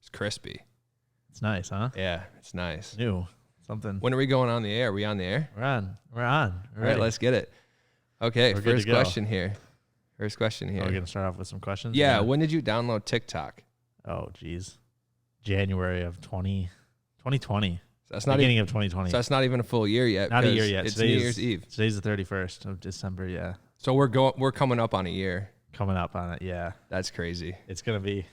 It's crispy. It's nice, huh? Yeah, it's nice. New. Something. When are we going on the air? Are we on the air? We're on. We're All right, let's get it. Okay, first question here. Are we going to start off with some questions? Yeah, when did you download TikTok? Oh, geez. January of 2020. So that's not beginning of 2020. So that's not even a full year yet. Not a year yet. It's New Year's Eve. Today's the 31st of December, yeah. So we're coming up on a year. Coming up on it, yeah. That's crazy. It's going to be,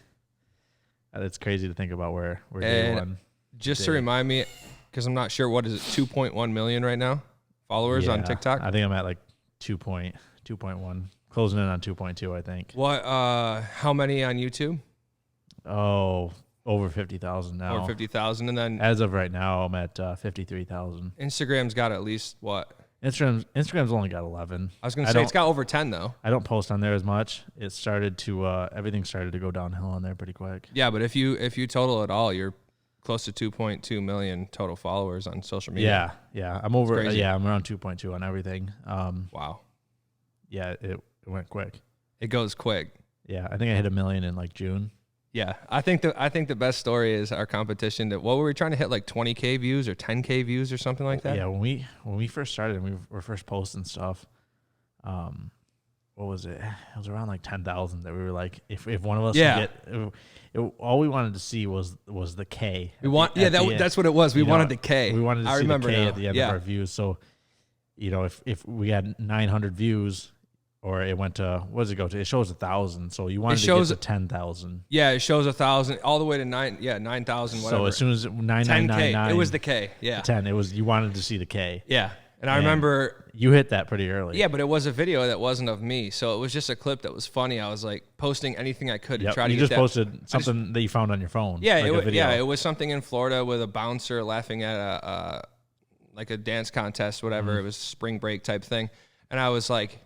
it's crazy to think about where we're day one. Just to remind me, because I'm not sure, what is it, 2.1 million right now? Followers on TikTok? I think I'm at like 2.1. Closing in on 2.2, I think. What? How many on YouTube? Oh, over 50,000 now. Over 50,000, and then as of right now, I'm at 53,000. Instagram's got at least what? Instagram's only got 11. I was gonna say it's got over 10 though. I don't post on there as much. It started to everything started to go downhill on there pretty quick. Yeah, but if you total it all, you're close to 2.2 million total followers on social media. Yeah. I'm over. I'm around 2.2 on everything. Wow. Yeah, it went quick. It goes quick. Yeah, I think I hit 1 million in like June. Yeah, I think the best story is our competition. What were we trying to hit, like 20K views or 10K views or something like that? Yeah, when we first started and we were first posting stuff, what was it? It was around like 10,000 that we were like, if one of us could get, all we wanted to see was the K. That's what it was. We wanted the K. We wanted to see the K at the end of our views. So, if we had 900 views. Or it went to, what does it go to? It shows 1,000. So you wanted to get to 10,000. Yeah, it shows 1,000 all the way to 9,000. Whatever. So as soon as 9,999, it was the K. Yeah, 10. It was, you wanted to see the K. Yeah, and I remember you hit that pretty early. Yeah, but it was a video that wasn't of me, so it was just a clip that was funny. I was like posting anything I could to try to. You just posted something that you found on your phone. Yeah, it was something in Florida with a bouncer laughing at a dance contest, whatever. Mm-hmm. It was spring break type thing, and I was like,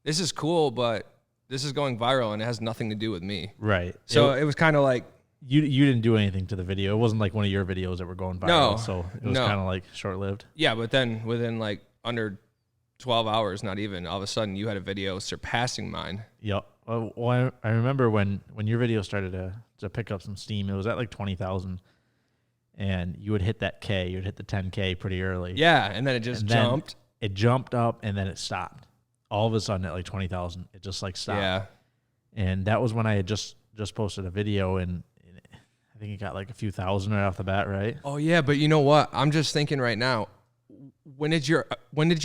this is cool, but this is going viral and it has nothing to do with me. Right. So it was kind of like you didn't do anything to the video. It wasn't like one of your videos that were going viral. No. So it was kind of like short-lived. Yeah, but then within like under 12 hours, not even, all of a sudden you had a video surpassing mine. Yep. Well, I remember when your video started to pick up some steam, it was at like 20,000. And you would hit that K. You would hit the 10K pretty early. Yeah, and then it just jumped. It jumped up and then it stopped. All of a sudden at like 20,000, it just like stopped. Yeah. And that was when I had just posted a video and I think it got like a few thousand right off the bat, right? Oh yeah, but you know what? I'm just thinking right now, when did your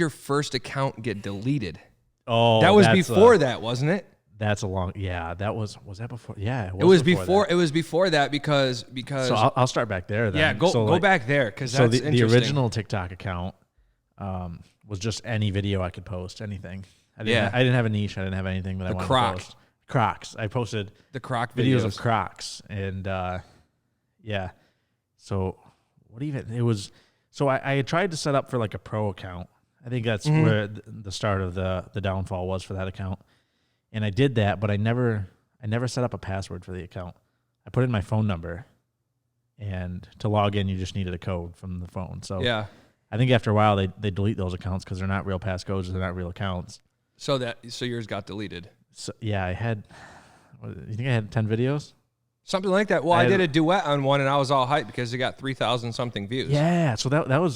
first account get deleted? Oh, that was before that, wasn't it? That's a long, was that before? Yeah, it was before. It was before that because. So I'll start back there then. Yeah, go back there because that's interesting. The original TikTok account, was just any video I could post, anything. I didn't have a niche. I didn't have anything that I wanted to post. Crocs. I posted the Croc videos of Crocs, and So I had tried to set up for like a pro account. I think that's where the start of the downfall was for that account, and I did that, but I never set up a password for the account. I put in my phone number, and to log in, you just needed a code from the phone. So yeah. I think after a while they delete those accounts because they're not real passcodes, they're not real accounts. So yours got deleted. So yeah, you think I had 10 videos? Something like that. Well, I did a duet on one and I was all hyped because it got 3,000 something views. Yeah, so that was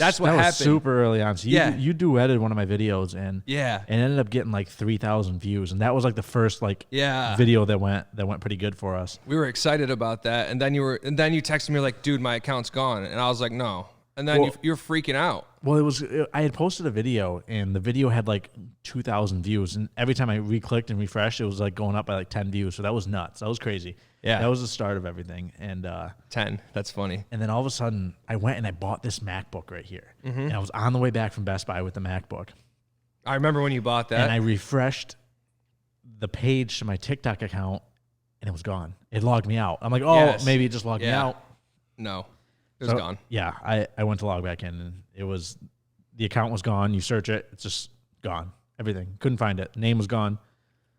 super early on. So you duetted one of my videos and ended up getting like 3,000 views, and that was like the first video that went pretty good for us. We were excited about that, and then you texted me like, "Dude, my account's gone," and I was like, "No." And then you're freaking out. Well, I had posted a video, and the video had like 2,000 views, and every time I re-clicked and refreshed, it was like going up by like 10 views. So that was nuts. That was crazy. Yeah, that was the start of everything. And 10. That's funny. And then all of a sudden, I went and I bought this MacBook right here, and I was on the way back from Best Buy with the MacBook. I remember when you bought that. And I refreshed the page to my TikTok account, and it was gone. It logged me out. I'm like, maybe it just logged me out. No. It was gone. Yeah, I went to log back in, and the account was gone. You search it, it's just gone. Everything. Couldn't find it. Name was gone.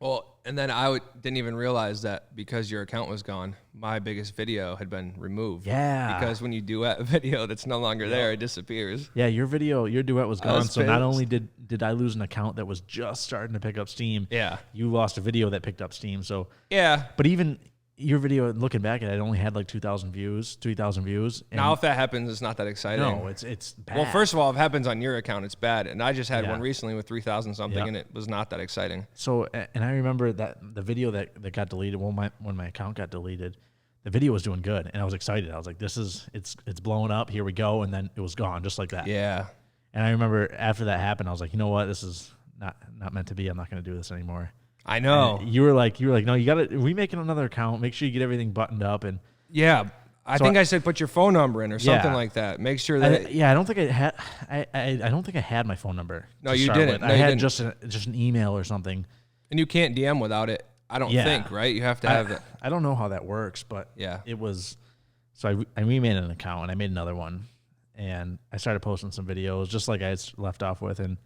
Well, and then I didn't even realize that because your account was gone, my biggest video had been removed. Yeah. Because when you duet a video that's no longer there, it disappears. Yeah, your duet was gone. So not only did I lose an account that was just starting to pick up steam, you lost a video that picked up steam. So yeah. But even your video, looking back at it, only had like 2,000 views, 3,000 views. And Now, if that happens, it's not that exciting. no, it's bad. Well, first of all, if it happens on your account, it's bad. And I just had Yeah. one recently with 3,000 something, Yeah. and it was not that exciting. So, and I remember that the video that got deleted, when my account got deleted, the video was doing good, and I was excited. I was like, it's blowing up. Here we go. And then it was gone just like that. Yeah. And I remember after that happened, I was like, you know what? This is not meant to be. I'm not going to do this anymore. I know. And you were like, no, you got to, we making another account. Make sure you get everything buttoned up. And Yeah. I think I said put your phone number in or something Yeah. like that. Make sure that. I don't think I had, I don't think I had my phone number. No, to you start didn't. with. No, I you had didn't. just an email or something. And you can't DM without it. I don't Yeah. think, right? You have to have it. I don't know how that works, but Yeah. it was. So I remade an account and I made another one, and I started posting some videos just like I left off with, and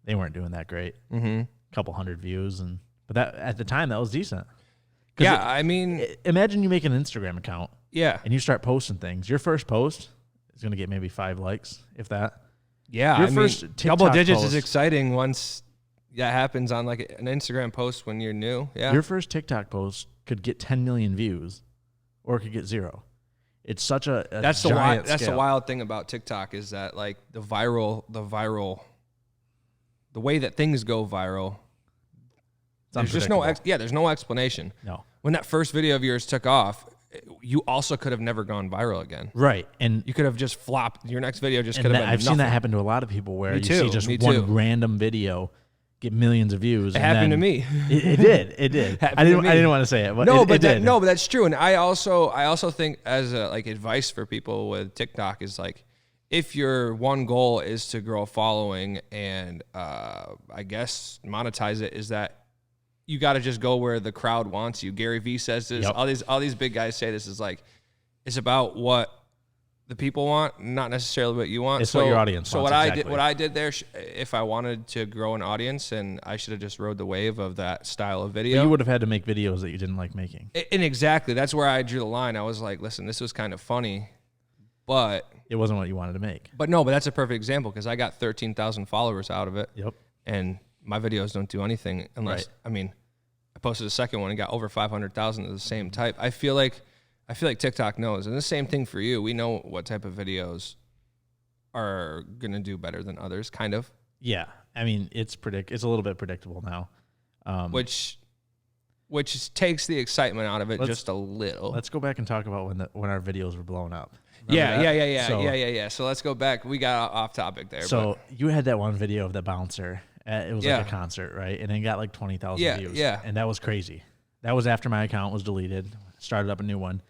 they weren't doing that great. Mm-hmm. A couple hundred views, but that at the time that was decent. Yeah, I mean, Imagine you make an Instagram account yeah. and you start posting things. Your first post is going to get maybe 5 likes, if that. Yeah, Your I first mean, TikTok double digits post- is exciting once that happens on like an Instagram post when you're new. Yeah. Your first TikTok post could get 10 million views, or it could get 0. It's such a that's the giant that's the scale. wild thing about TikTok is that like the way that things go viral. It's There's just no unpredictable. there's no explanation. No. When that first video of yours took off, you also could have never gone viral again. Right, and You could have just flopped. Your next video just could have been I've seen that nothing. happen to a lot of people where Me you too, see just me one too. random video get millions of views. It happened to me. It did. It did. Happened I to didn't. me. I didn't want to say it, but No, it but did. but that's true. And I also think as a, like advice for people with TikTok is like, if your one goal is to grow a following and I guess monetize it, is that you got to just go where the crowd wants you. Gary Vee says this. Yep. All these big guys say this is like, it's about what the people want, not necessarily what you want. It's what your audience so wants, exactly. what I did there, if I wanted to grow an audience, and I should have just rode the wave of that style of video. But you would have had to make videos that you didn't like making. And exactly, that's where I drew the line. I was like, listen, this was kind of funny, but It wasn't what you wanted to make. no, but that's a perfect example because I got 13,000 followers out of it. Yep. And my videos don't do anything unless, Right. I mean, I posted a second one and got over 500,000 of the same type. I feel like TikTok knows, and the same thing for you. We know what type of videos are gonna do better than others, kind of. Yeah. I mean, it's a little bit predictable now. Which takes the excitement out of it Let's- just a little. Let's go back and talk about when our videos were blowing up. Yeah. Remember that? So let's go back. We got off topic there. So you had that one video of the bouncer. It was Yeah. like a concert, right? And it got like 20,000 Yeah, views. yeah. And that was crazy. That was after my account was deleted. Started up a new one.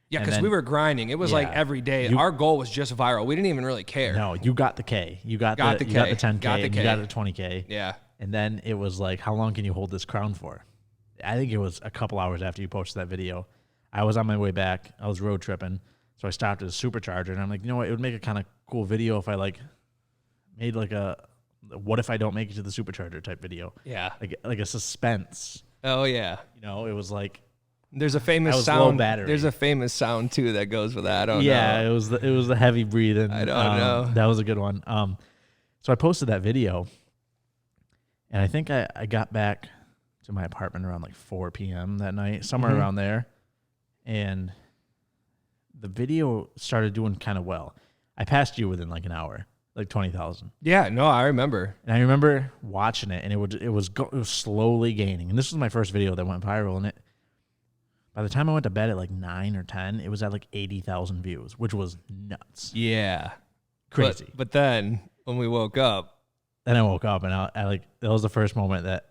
yeah, and because then- we were grinding. It was like Yeah. every day. You- Our goal was just viral. We didn't even really care. No, you got the K. You got Got the the you got K. the 10K. Got the and K. you got the 20K. Yeah. And then it was like, how long can you hold this crown for? I think it was a couple hours after you posted that video. I was on my way back. I was road tripping. So I stopped at a supercharger, and I'm like, you know what? It would make a kind of cool video if I like made like a what if I don't make it to the supercharger type video. Yeah. Like a suspense. Oh yeah. You know, it was like There's a famous That was sound. low battery. There's a famous sound too that goes with that. I don't yeah, know. it was the heavy breathing. I don't know. That was a good one. So I posted that video, and I think I got back to my apartment around like 4 p.m. that night, somewhere Mhm. around there, and the video started doing kind of well. I passed you within like an hour, like 20,000. Yeah. No, I remember. And I remember watching it, and it was slowly gaining. And this was my first video that went viral, and by the time I went to bed at like 9 or 10, it was at like 80,000 views, which was nuts. Yeah. Crazy. But then when we woke up, Then I woke up, and I like, that was the first moment that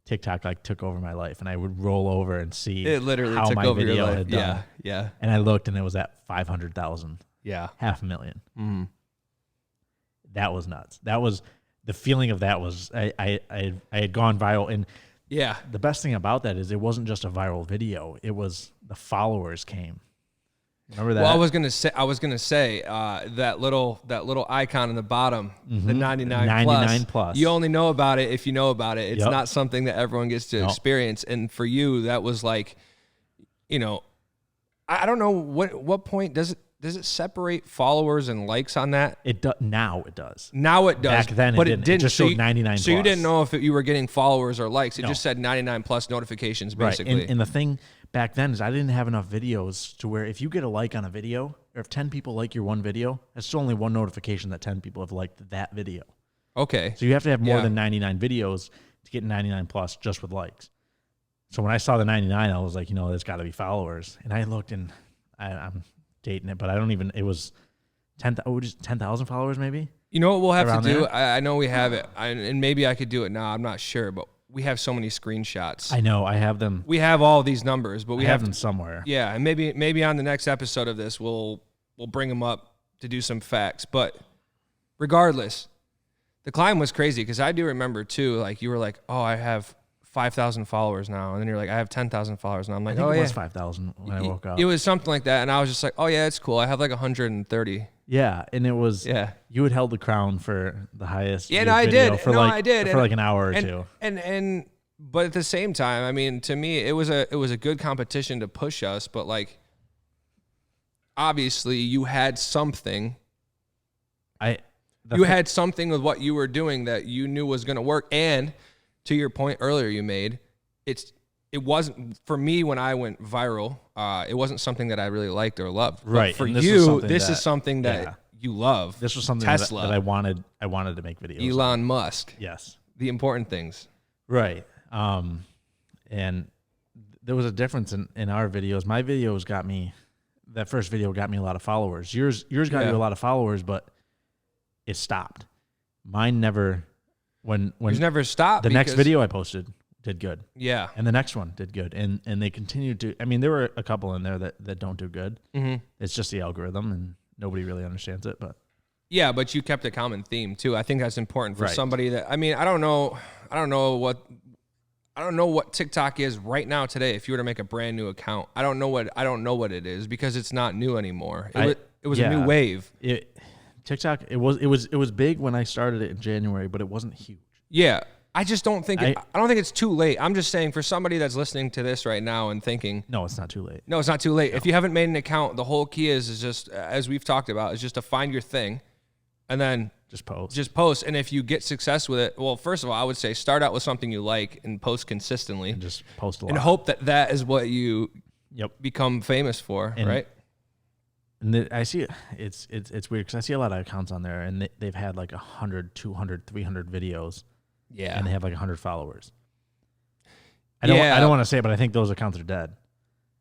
TikTok like took over my life, and I would roll over and see it literally how took my over your video life. had done. Yeah. Yeah. And I looked, and it was at 500,000, Yeah. 500,000. Mm. That was nuts. That was the feeling of that was I had gone viral, and Yeah. the best thing about that is it wasn't just a viral video. It was the followers came. Remember that? Well, I was gonna say that little icon in the bottom, the 99 plus. You only know about it if you know about it. It's Yep. not something that everyone gets to Nope. experience. And for you, that was like, you know, I don't know what point does it separate followers and likes on that? Now it does. Now it does. Back then it but didn't. It just So showed you- 99 So you plus. didn't know if you were getting followers or likes. It No. just said 99 plus notifications, Right. basically. And the thing, back then is I didn't have enough videos to where if you get a like on a video, or if 10 people like your one video, that's still only one notification that 10 people have liked that video. Okay. So you have to have more than 99 videos to get 99 plus just with likes. So when I saw the 99, I was like, there's got to be followers. And I looked, and I'm dating it, but I don't even, it was 10,000 followers maybe? You know what we'll have Around to do? there? I know we have it, and maybe I could do it now. I'm not sure, but we have so many screenshots. I know, I have them. We have all these numbers, but we have them somewhere. Yeah, and maybe on the next episode of this, we'll bring them up to do some facts. But regardless, the climb was crazy because I do remember too. Like you were like, "Oh, I have 5,000 followers now," and then you're like, "I have 10,000 followers now." I'm like, I think "Oh it yeah, was 5,000 when I woke up. It was something like that, and I was just like, "Oh yeah, it's cool. I have like 130." Yeah, and it was. Yeah, you had held the crown for the highest. Yeah, no, I did. For I did for like an hour or two. And but at the same time, I mean, to me, it was a good competition to push us, but like, obviously, you had something. You had something with what you were doing that you knew was going to work, and to your point earlier, you made it wasn't for me when I went viral. It wasn't something that I really liked or loved. Right. But for you, this is something that you love. This was something Tesla. that I wanted. I wanted to make videos. Elon Musk. Yes. The important things. Right. And there was a difference in our videos. My videos got me. That first video got me a lot of followers. Yours got you a lot of followers, but it stopped. Mine never. When yours never stopped. The next video I posted did good. Yeah. And the next one did good. And they continued to. I mean, there were a couple in there that don't do good. Mm-hmm. It's just the algorithm, and nobody really understands it. But yeah, but you kept a common theme too. I think that's important for somebody that. I mean, I don't know what TikTok is right now today. If you were to make a brand new account, I don't know what it is because it's not new anymore. It was a new wave. TikTok. It was big when I started it in January, but it wasn't huge. Yeah, I just don't think I don't think it's too late. I'm just saying for somebody that's listening to this right now and thinking, no, it's not too late. No, it's not too late. No. If you haven't made an account, the whole key is just as we've talked about, is just to find your thing, and then just post. And if you get success with it, well, first of all, I would say start out with something you like and post consistently, and just post a lot, and hope that is what you become famous for, right? And I see it's weird because I see a lot of accounts on there, and they've had like 100, 200, 300 videos. Yeah. And they have like 100 followers. I don't want to say it, but I think those accounts are dead.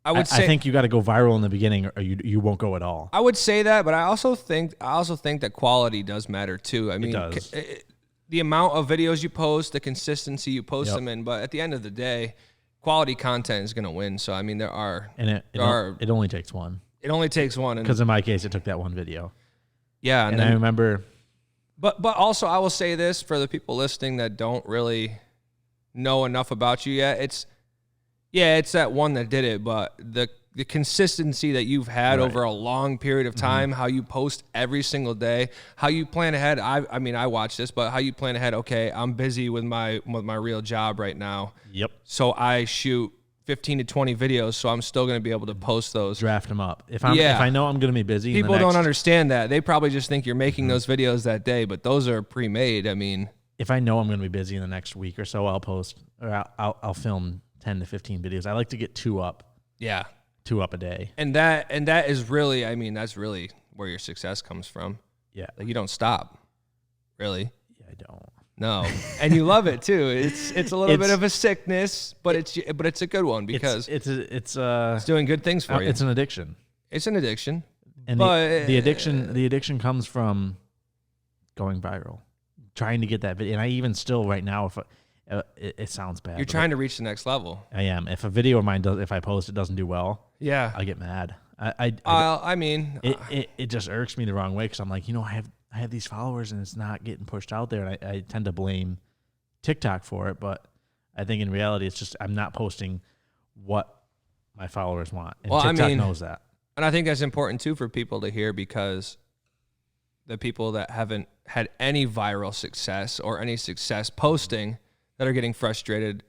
I think you got to go viral in the beginning, or you won't go at all. I would say that, but I also think that quality does matter too. I mean, it does. The amount of videos you post, the consistency you post them in, but at the end of the day, quality content is going to win. So I mean, there are, and it only takes one. It only takes one, because in my case, it took that one video. Yeah, and I remember. But also, I will say this for the people listening that don't really know enough about you yet. It's that one that did it, but the consistency that you've had over a long period of time, how you post every single day, how you plan ahead. I mean, I watch this, but how you plan ahead. Okay, I'm busy with my real job right now. Yep. So I shoot 15 to 20 videos, so I'm still going to be able to post those. Draft them up. If I know I'm going to be busy. People don't understand that. They probably just think you're making those videos that day, but those are pre-made. I mean, if I know I'm going to be busy in the next week or so, I'll post, or I'll film 10 to 15 videos. I like to get 2 up. Yeah. 2 up a day. And that is really, I mean, that's really where your success comes from. Yeah. Like you don't stop. Really? Yeah, I don't. No, and you love it too. It's a little bit of a sickness, but it's a good one because it's doing good things for you. It's an addiction. It's an addiction, and the addiction comes from going viral, trying to get that video. And I even still right now, if it sounds bad, you're trying to reach the next level. I am. If a video of mine if I post it doesn't do well, I get mad. I mean, it just irks me the wrong way because I'm like, I have these followers and it's not getting pushed out there. And I tend to blame TikTok for it, but I think in reality, it's just I'm not posting what my followers want. And TikTok knows that. And I think that's important too for people to hear because the people that haven't had any viral success or any success posting that are getting frustrated,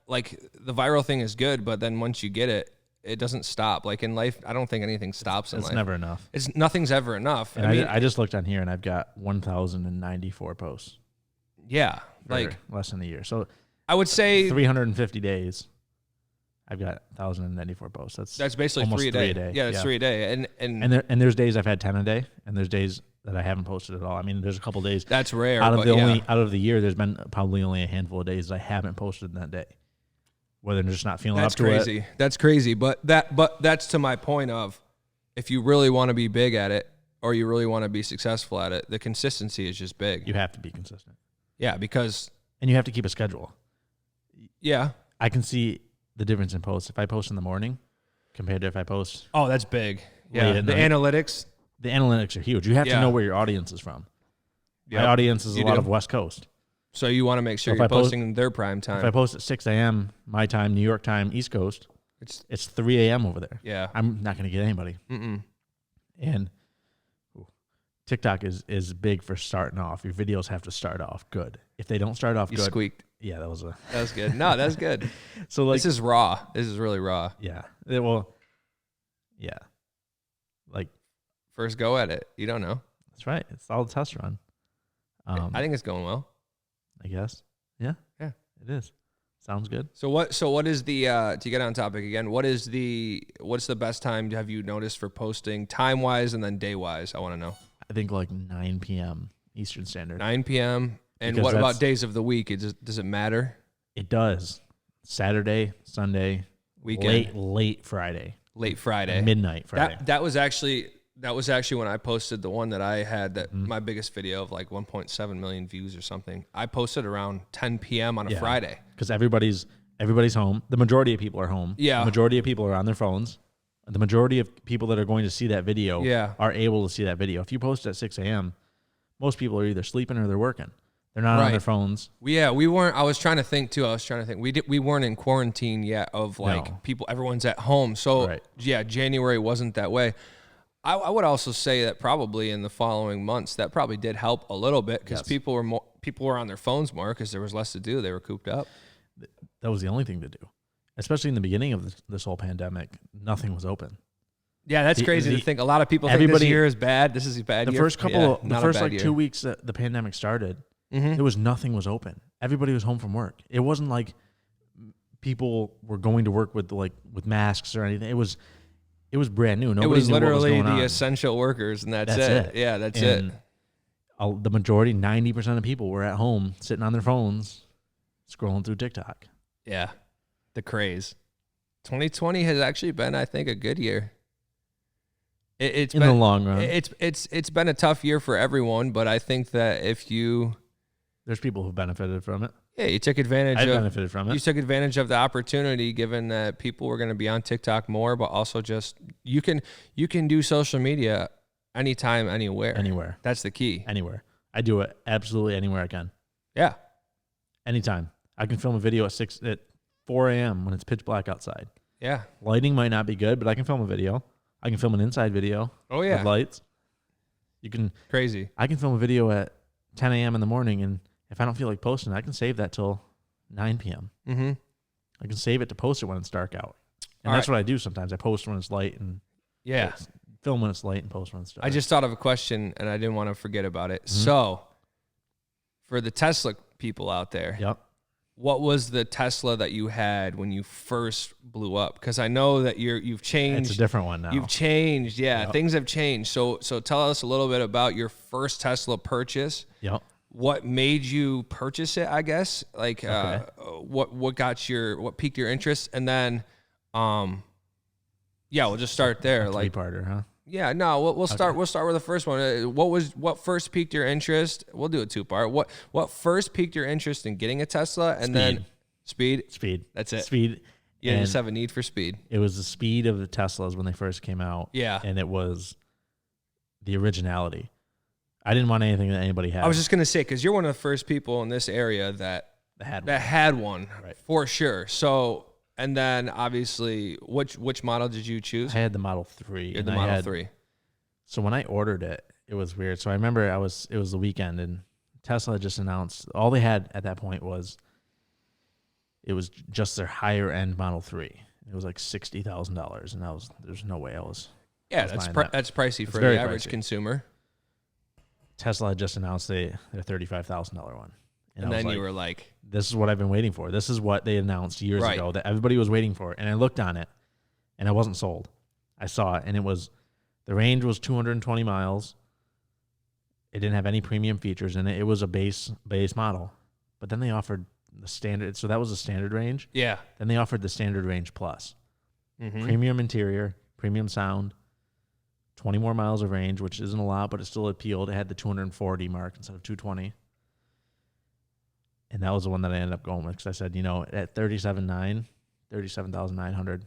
like the viral thing is good, but then once you get it, it doesn't stop. Like in life, I don't think anything stops in life. It's never enough. Nothing's ever enough. And I just looked on here and I've got 1,094 posts. Yeah. Like less than a year. So I would say 350 days. I've got 1,094 posts. That's basically almost 3 a day. Yeah, that's 3 a day. And there's days I've had 10 a day, and there's days that I haven't posted at all. I mean, there's a couple days. That's rare. Out of the year, there's been probably only a handful of days I haven't posted in that day. Whether they're just not feeling up to it. That's crazy. But that's to my point of, if you really want to be big at it, or you really want to be successful at it, the consistency is just big. You have to be consistent. Yeah, and you have to keep a schedule. Yeah. I can see the difference in posts. If I post in the morning compared to if I post. Oh, that's big. Yeah. The analytics. The analytics are huge. You have to know where your audience is from. Yep. My audience is a lot of West Coast. So you want to make sure you're posting in their prime time. If I post at 6 a.m. my time, New York time, East Coast, it's 3 a.m. over there. Yeah. I'm not going to get anybody. And TikTok is big for starting off. Your videos have to start off good. If they don't start off good. You squeaked. Yeah, that was good. No, that's good. So like, this is raw. This is really raw. Yeah. Like, first go at it. You don't know. That's right. It's all a test run. I think it's going well. I guess. Yeah. Yeah. It is. Sounds good. So what is the to get on topic again, what's the best time have you noticed for posting time wise and then day wise? I want to know. I think like 9 p.m. Eastern Standard. 9 p.m. And because what about days of the week? Does it matter? It does. Saturday, Sunday, weekend, late Friday. Late Friday. Midnight Friday. That was actually when I posted the one that I had that my biggest video of like 1.7 million views or something. I posted around 10 p.m. on a Friday. Because everybody's home. The majority of people are home. Yeah. The majority of people are on their phones. The majority of people that are going to see that video are able to see that video. If you post at 6 a.m., most people are either sleeping or they're working. They're not on their phones. We weren't. I was trying to think too. We weren't in quarantine yet. Of like people, everyone's at home. So January wasn't that way. I would also say that probably in the following months that probably did help a little bit because people were on their phones more because there was less to do. They were cooped up. That was the only thing to do, especially in the beginning of this whole pandemic. Nothing was open. Yeah, that's crazy to think. A lot of people think this year is bad. This is a bad year. The first like 2 weeks that the pandemic started, there was nothing was open. Everybody was home from work. It wasn't like people were going to work with masks or anything. It was brand new. Nobody it was literally knew what was going the on. essential workers, and that's it. Yeah, that's it. The majority, 90% of people were at home, sitting on their phones, scrolling through TikTok. Yeah, the craze. 2020 has actually been, I think, a good year. It's in the long run. It's been a tough year for everyone, but I think that there's people who benefited from it. Yeah, you took advantage. I benefited from it. You took advantage of the opportunity, given that people were going to be on TikTok more, but also just you can do social media anytime, anywhere. Anywhere. That's the key. Anywhere. I do it absolutely anywhere I can. Yeah. Anytime. I can film a video at 4 a.m. when it's pitch black outside. Yeah. Lighting might not be good, but I can film a video. I can film an inside video. Oh yeah. With lights. Crazy. I can film a video at 10 a.m. in the morning, and if I don't feel like posting, I can save that till 9 p.m. Mm-hmm. I can save it to post it when it's dark out. And that's what I do sometimes. I post when it's light and film when it's light and post when it's dark. I just thought of a question, and I didn't want to forget about it. Mm-hmm. So, for the Tesla people out there, what was the Tesla that you had when you first blew up? Because I know that you've changed. It's a different one now. You've changed. Yeah, things have changed. So tell us a little bit about your first Tesla purchase. Yep. What made you purchase it, I guess? Like what piqued your interest? And then we'll just start there. A three-parter, huh? Yeah, no, we'll start with the first one. What first piqued your interest? We'll do a two-part. What first piqued your interest in getting a Tesla, and then speed. That's it. Speed. You just have a need for speed. It was the speed of the Teslas when they first came out. Yeah, and it was the originality. I didn't want anything that anybody had. I was just gonna say, because you're one of the first people in this area that had one right. For sure. So. And then, obviously, which model did you choose? I had the Model 3. You had the Model 3. So when I ordered it, it was weird. So I remember it was the weekend, and Tesla just announced, all they had at that point was just their higher-end Model 3. It was like $60,000, and there's no way I was that's pricey for the average consumer. Tesla had just announced their $35,000 one. And then you were like, this is what I've been waiting for. This is what they announced years Right. ago that everybody was waiting for. And I looked on it, and I wasn't sold. I saw it, and the range was 220 miles. It didn't have any premium features in it. It was a base model. But then they offered the standard. So that was the standard range. yeah. Then they offered the standard range plus. Mm-hmm. Premium interior, premium sound, 20 more miles of range, which isn't a lot, but it still appealed. It had the 240 mark instead of 220. And that was the one that I ended up going with because I said, at 37,900,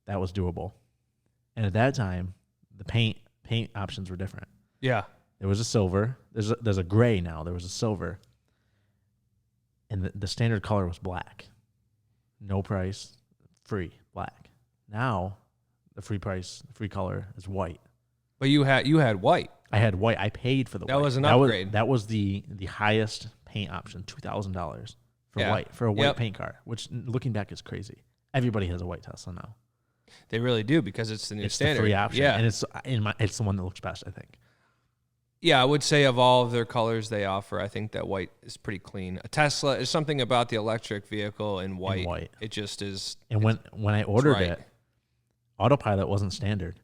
that was doable. And at that time, the paint options were different. Yeah. There was a silver. There's a gray now. There was a silver. And the standard color was black. No price, free, black. Now, the free color is white. But you had white. I had white. I paid for the white. That was an upgrade. That was the highest paint option, $2,000 for white, for a white paint car, which looking back is crazy. Everybody has a white Tesla now. They really do because it's the new standard. The free option. Yeah. And it's the one that looks best, I think. Yeah, I would say of all of their colors they offer, I think that white is pretty clean. A Tesla is something about the electric vehicle in white. It just is. And when I ordered it, autopilot wasn't standard.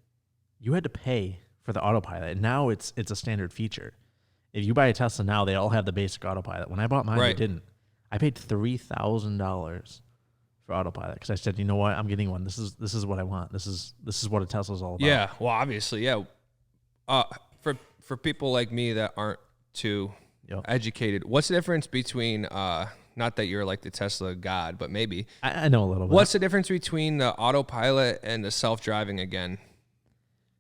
You had to pay for the autopilot. And now it's a standard feature. If you buy a Tesla now, they all have the basic autopilot. When I bought mine, they didn't. I paid $3,000 for autopilot because I said, you know what, I'm getting one. This is what I want. This is what a Tesla's all about. Yeah, well, obviously, yeah. For people like me that aren't too educated, what's the difference between not that you're like the Tesla god, but maybe I know a little bit. What's the difference between the autopilot and the self-driving again?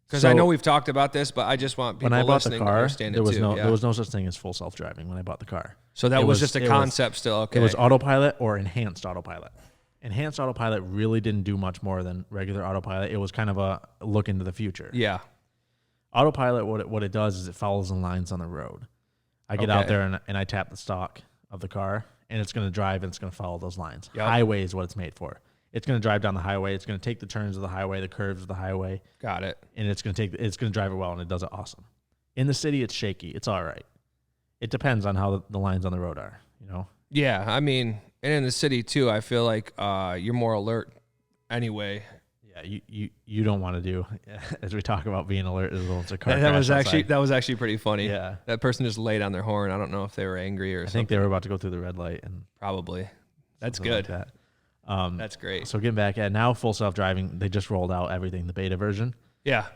Because I know we've talked about this, but I just want people listening to understand it too. There was no such thing as full self-driving when I bought the car. So that was just a concept still, okay. It was autopilot or enhanced autopilot. Enhanced autopilot really didn't do much more than regular autopilot. It was kind of a look into the future. Yeah. Autopilot, what it does is it follows the lines on the road. I get out there and I tap the stalk of the car, and it's going to drive and it's going to follow those lines. Yep. Highway is what it's made for. It's going to drive down the highway. It's going to take the turns of the highway, the curves of the highway. Got it. And it's going to drive it well, and it does it awesome. In the city, it's shaky. It's all right. It depends on how the lines on the road are, Yeah, I mean, and in the city too, I feel like you're more alert anyway. Yeah, you don't want to do, as we talk about being alert as well as a car. That was actually pretty funny. Yeah, that person just laid on their horn. I don't know if they were angry or something. I think they were about to go through the red light, and probably. That's good. Like that. That's great. So getting back at now, full self-driving, they just rolled out everything, the beta version. Yeah,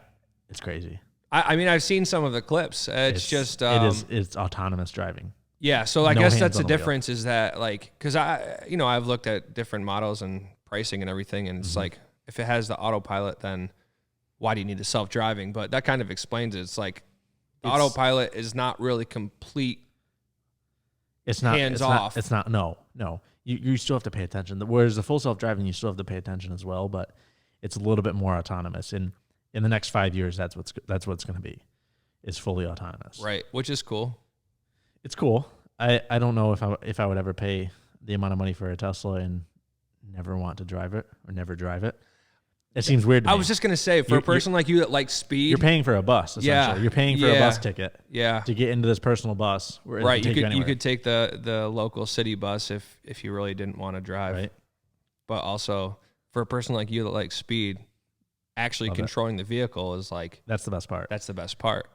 it's crazy. I mean, I've seen some of the clips. It's autonomous driving. Yeah, so I guess that's the difference is that because I've looked at different models and pricing and everything, and it's like if it has the autopilot, then why do you need the self-driving? But that kind of explains it. It's like the autopilot is not really complete. It's not hands off. It's not. No. You still have to pay attention. Whereas the full self-driving, you still have to pay attention as well, but it's a little bit more autonomous. And in the next 5 years, that's what it's going to be. Is fully autonomous. Right, which is cool. It's cool. I don't know if I would ever pay the amount of money for a Tesla and never want to drive it or never drive it. It seems weird to me. I was just going to say, for a person like you that likes speed. You're paying for a bus, essentially. Yeah. You're paying for a bus ticket to get into this personal bus. Right. You could take the local city bus if you really didn't want to drive. Right. But also, for a person like you that likes speed, actually controlling the vehicle is like... That's the best part. That's the best part.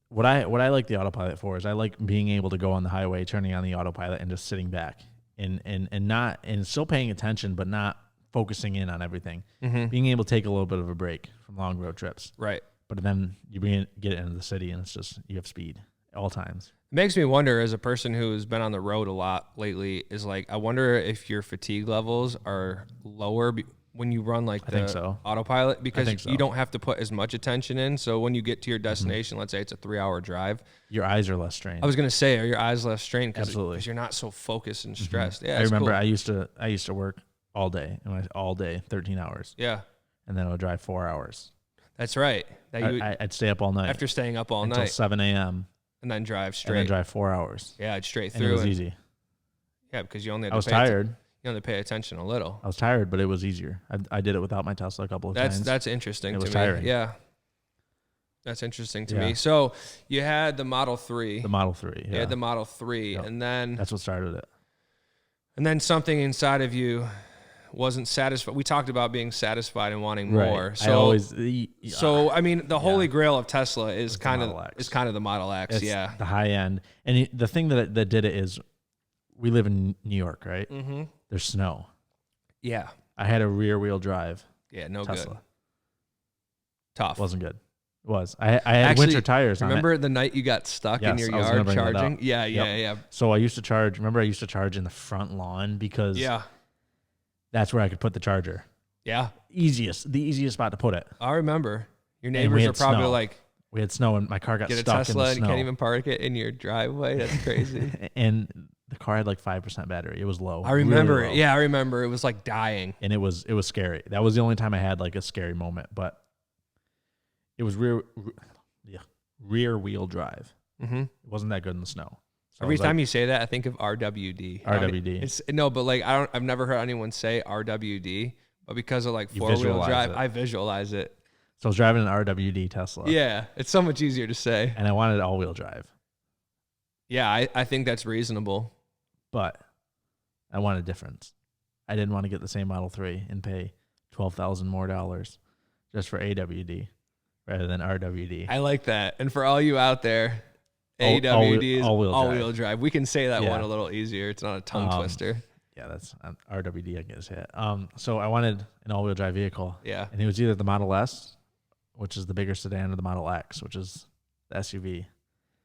What I like the autopilot for is I like being able to go on the highway, turning on the autopilot, and just sitting back and still paying attention, but not focusing in on everything. Mm-hmm. Being able to take a little bit of a break from long road trips. Right. But then you get it into the city, and it's just you have speed at all times. It makes me wonder, as a person who's been on the road a lot lately, is like I wonder if your fatigue levels are lower when you run like the autopilot, because you don't have to put as much attention in. So when you get to your destination, let's say it's a 3-hour drive, your eyes are less strained. I was going to say, are your eyes less strained? Absolutely. Because you're not so focused and stressed. Yeah, I remember I used to work all day, 13 hours. Yeah. And then I would drive 4 hours. That's right. I'd stay up all night. After staying up all night. Until 7 a.m. And then drive straight. And then drive 4 hours. Yeah, it's straight through. And it was easy. Yeah, because you only had I was tired. You only pay attention a little. I was tired, but it was easier. I did it without my Tesla a couple of times. That's interesting to me. Tiring. Yeah. That's interesting to Yeah. me. So you had the Model 3. The Model 3. Yeah. You had the Model 3, Yep. and then That's what started it. something inside of you wasn't satisfied. We talked about being satisfied and wanting more. Right. So I always. I mean, the holy grail of Tesla is kind of the Model X. It's Yeah. the high end, and the thing that did it is, we live in New York, right? Mm-hmm. There's snow. Yeah. I had a rear wheel drive Yeah. No Tesla. good. Tough. Wasn't good. It was. I had winter tires on it. Remember the night you got stuck in your Yes, I was gonna yard bring that charging? up. Yeah. Yep. So I used to charge. Remember, I used to charge in the front lawn because that's where I could put the charger. Yeah. The easiest spot to put it. I remember. Your And neighbors we are had probably snow. like, We had snow and my car got get a stuck Tesla in the and snow. can't even park it in your driveway. That's crazy. And the car had like 5% battery. It was low. I remember really it. low. Yeah, I remember. It was like dying. And it was scary. That was the only time I had like a scary moment. But it was rear wheel drive. Mm-hmm. It wasn't that good in the snow. So Every time you say that, I think of RWD. RWD. No, but like I've never heard anyone say RWD, but because of like You 4-wheel visualize drive, it. I visualize it. So I was driving an RWD Tesla. Yeah, it's so much easier to say. And I wanted all-wheel drive. Yeah, I think that's reasonable. But I wanted a difference. I didn't want to get the same Model 3 and pay $12,000 more just for AWD rather than RWD. I like that. And for all you out there, AWD is all-wheel drive. We can say that one a little easier. It's not a tongue twister. Yeah, that's RWD, I guess. Yeah. So I wanted an all-wheel drive vehicle. Yeah. And it was either the Model S, which is the bigger sedan, or the Model X, which is the SUV.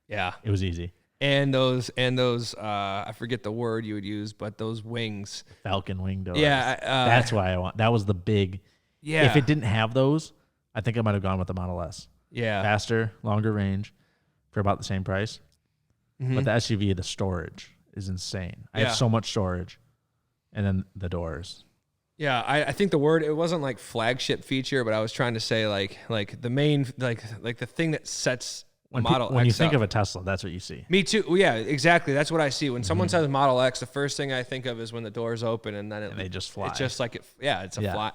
Yeah. It was easy. And those I forget the word you would use, but those wings. Falcon wing doors. Yeah. That's why I want. That was the big. Yeah. If it didn't have those, I think I might have gone with the Model S. Yeah. Faster, longer range, for about the same price. Mm-hmm. But the SUV, the storage is insane. I have so much storage, and then the doors. Yeah, I think the word, it wasn't like flagship feature, but I was trying to say like the main like the thing that sets When Model X when you think up. of a Tesla, that's what you see. Me too. Yeah, exactly. That's what I see when someone says Model X. The first thing I think of is when the doors open and then They just fly. It's just like it. Yeah,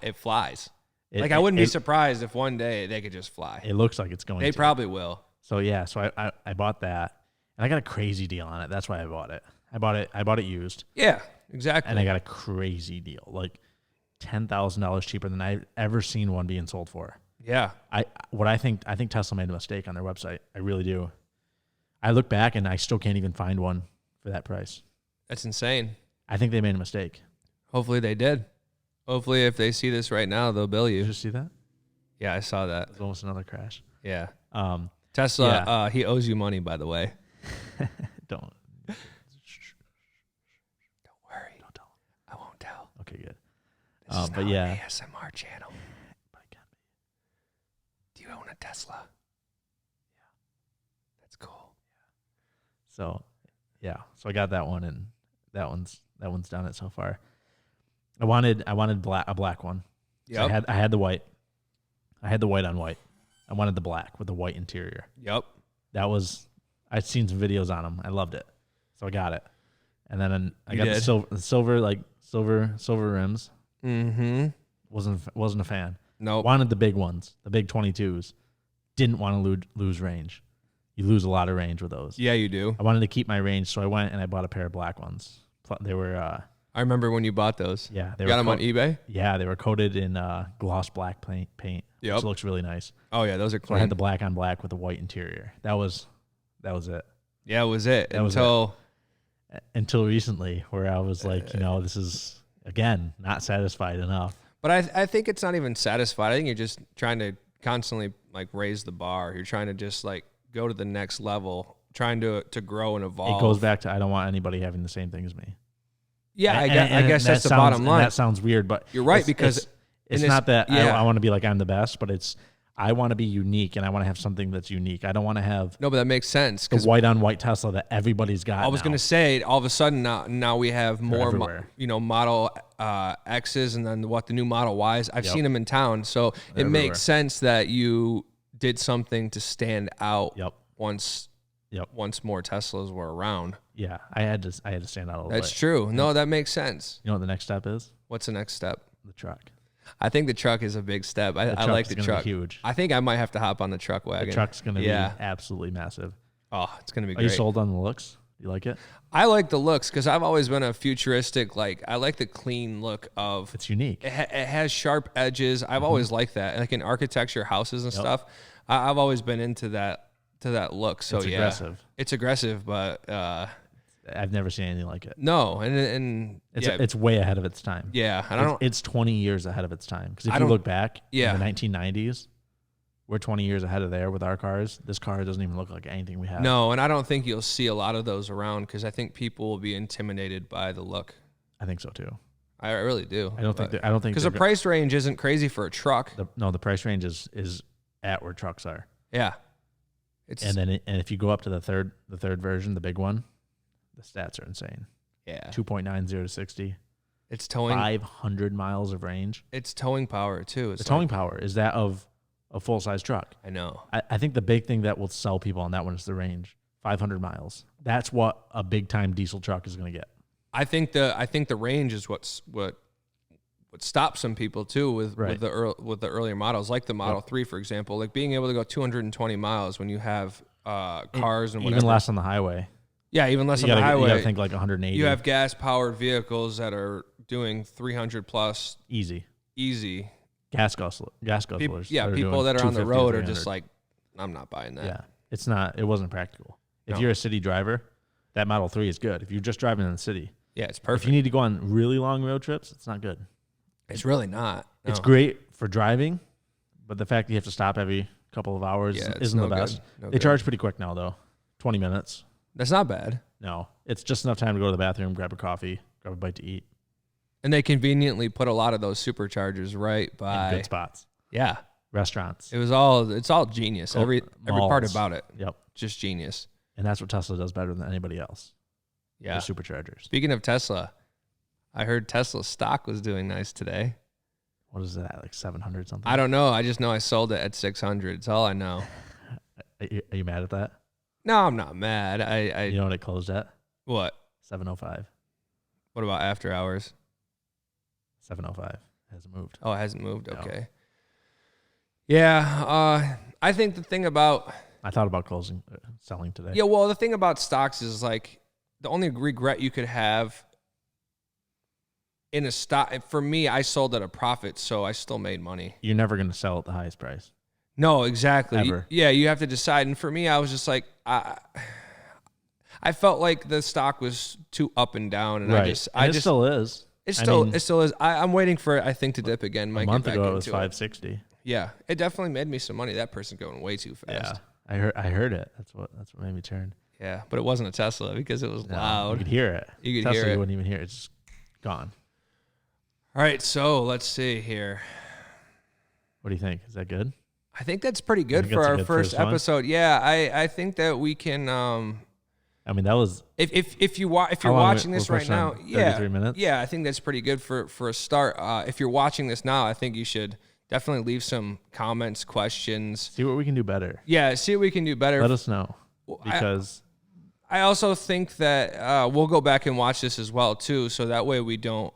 it flies. It, I wouldn't be surprised if one day they could just fly. It looks like it's going. They to. probably will. So yeah, so I bought that, and I got a crazy deal on it. That's why I bought it. I bought it used. Yeah, exactly. And I got a crazy deal, like $10,000 cheaper than I've ever seen one being sold for. Yeah. I think Tesla made a mistake on their website. I really do. I look back and I still can't even find one for that price. That's insane. I think they made a mistake. Hopefully they did. Hopefully if they see this right now, they'll bill you. Did you see that? Yeah, I saw that. It was almost another crash. Yeah. Um, Tesla, he owes you money, by the way. Don't worry. Don't tell him. I won't tell. Okay, good. This is but not yeah. an ASMR channel. But it can be. Do you own a Tesla? Yeah. That's cool. So, yeah. So I got that one, and that one's done it so far. I wanted a black one. Yep. So I had the white. I had the white on white. I wanted the black with the white interior. Yep. I'd seen some videos on them. I loved it, so I got it. And then I got did. the silver rims. Mm-hmm. Wasn't a fan. Nope. Wanted the big ones, the big 22s. Didn't want to lose range. You lose a lot of range with those. Yeah, you do. I wanted to keep my range, so I went and I bought a pair of black ones. They were I remember when you bought those. yeah, You got them on eBay? Yeah, they were coated in gloss black paint. Yep. Which looks really nice. Oh, yeah, those are So clean. I had the black on black with the white interior. That was it. Yeah, it was it. That was until recently, where I was like, this is again not satisfied enough. But I think it's not even satisfied. I think you're just trying to constantly like raise the bar. You're trying to just like go to the next level, trying to grow and evolve. It goes back to I don't want anybody having the same thing as me. Yeah, I guess that's the bottom line. That sounds weird, but you're right, because it's not that I want to be like I'm the best, but I want to be unique, and I want to have something that's unique. I don't want to have no, but that makes sense. the white on white Tesla that everybody's got. I was going to say, all of a sudden now we have more, everywhere. Model X's, and then the new Model Ys. I've seen them in town, so it Everywhere. makes sense that you did something to stand out. Yep. Once more Teslas were around. Yeah, I had to stand out a little bit. That's true. No, that makes sense. You know what the next step is? What's the next step? The truck. I think the truck is a big step. I like the truck. Huge. I think I might have to hop on the truck wagon. The truck's going to be absolutely massive. Oh, it's going to be Are great. you sold on the looks? You like it? I like the looks because I've always been a futuristic, like, I like the clean look of. It's unique. It has sharp edges. I've always liked that. Like in architecture, houses and stuff, I've always been into that look. So it's aggressive. It's aggressive, but I've never seen anything like it. No, and it's way ahead of its time. Yeah, and it's 20 years ahead of its time. Because if you look back in the 1990s, we're 20 years ahead of there with our cars. This car doesn't even look like anything we have. No, and I don't think you'll see a lot of those around because I think people will be intimidated by the look. I think so too. I really do. I don't think because the price range isn't crazy for a truck. The price range is at where trucks are. Yeah, and if you go up to the third version, the big one, the stats are insane. Yeah, 2.90 to 60. It's towing 500 miles of range. It's towing power too. The towing power is that of a full-size truck. I know. I think the big thing that will sell people on that one is the range. 500 miles. That's what a big-time diesel truck is going to get. I think the range is what stops some people too with the earlier models, like the Model 3, for example. Like being able to go 220 miles when you have cars and whatever. Even less on the highway. Yeah, even less on the highway. You got to think like 180. You have gas-powered vehicles that are doing 300 plus. Easy. Gas guzzlers. People that are on the road are just like, I'm not buying that. Yeah, it wasn't practical. If you're a city driver, that Model 3 is good. If you're just driving in the city. Yeah, it's perfect. If you need to go on really long road trips, it's not good. It's really not. No. It's great for driving, but the fact that you have to stop every couple of hours isn't the best. They charge pretty quick now, though. 20 minutes. That's not bad. No, it's just enough time to go to the bathroom, grab a coffee, grab a bite to eat. And they conveniently put a lot of those superchargers right by in good spots. Yeah, restaurants. It's all genius. Every part about it. Yep, just genius. And that's what Tesla does better than anybody else. Yeah, the superchargers. Speaking of Tesla, I heard Tesla stock was doing nice today. What is that? Like 700 something? I don't know. I just know I sold it at 600. That's all I know. Are you mad at that? No, I'm not mad. You know what it closed at? What? 705. What about after hours? 705. It hasn't moved. Oh, it hasn't moved. No. Okay. Yeah. I think the thing about. I thought about selling today. Yeah. Well, the thing about stocks is like the only regret you could have in a stock. For me, I sold at a profit, so I still made money. You're never going to sell at the highest price. No, exactly. Ever. Yeah, you have to decide. And for me, I was just like, I felt like the stock was too up and down, and it still is. It still is. I'm waiting for it, I think, to dip again. A month ago, it was 560. Yeah, it definitely made me some money. That person's going way too fast. Yeah, I heard it. That's what made me turn. Yeah, but it wasn't a Tesla because it was loud. You could hear it. You could Tesla, hear it. You wouldn't even hear it. It's just gone. All right, so let's see here. What do you think? Is that good? I think that's pretty good for our first episode. Yeah, I think that we can. I mean, that was if you're watching this right now, 33 minutes. Yeah, I think that's pretty good for a start. If you're watching this now, I think you should definitely leave some comments, questions. See what we can do better. Yeah, see what we can do better. Let us know, because I also think that we'll go back and watch this as well too, so that way we don't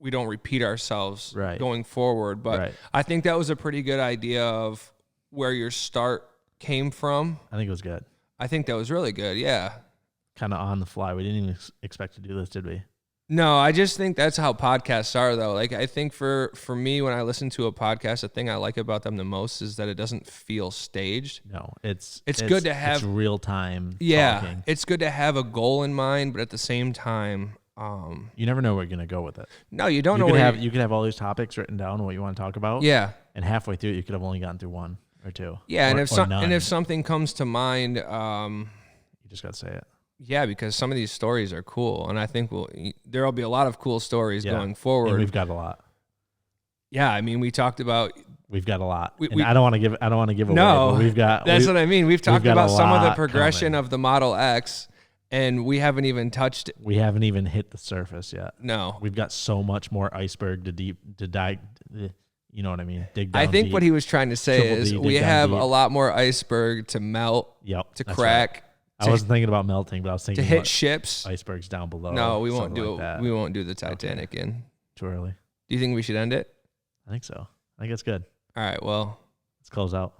repeat ourselves going forward. But I think that was a pretty good idea of where your start came from. I think it was good. I think that was really good. Yeah. Kind of on the fly. We didn't even expect to do this, did we? No, I just think that's how podcasts are, though. Like, I think for me, when I listen to a podcast, the thing I like about them the most is that it doesn't feel staged. No, it's good to have real time. Yeah, talking. It's good to have a goal in mind, but at the same time, you never know where you're gonna go with it. No, you don't know. You could have all these topics written down, what you want to talk about. Yeah, and halfway through, you could have only gotten through one or two. Yeah, and if something comes to mind, you just gotta say it. Yeah, because some of these stories are cool, and I think there'll be a lot of cool stories going forward. And we've got a lot. Yeah, I mean, we talked about. We've got a lot. I don't want to give. I don't want to give away. No, but we've got. That's what I mean. We've talked about some of the progression of the Model X, and we haven't even touched it. We haven't even hit the surface yet. No, we've got so much more iceberg to dive. You know what I mean? Dig down. I think deep, what he was trying to say is we have a lot more iceberg to melt. Yep, to crack. Right. I wasn't thinking about melting, but I was thinking to hit ships. Icebergs down below. No, we won't do it. We won't do the Titanic in. Too early. Do you think we should end it? I think so. I think it's good. All right. Well, Let's close out.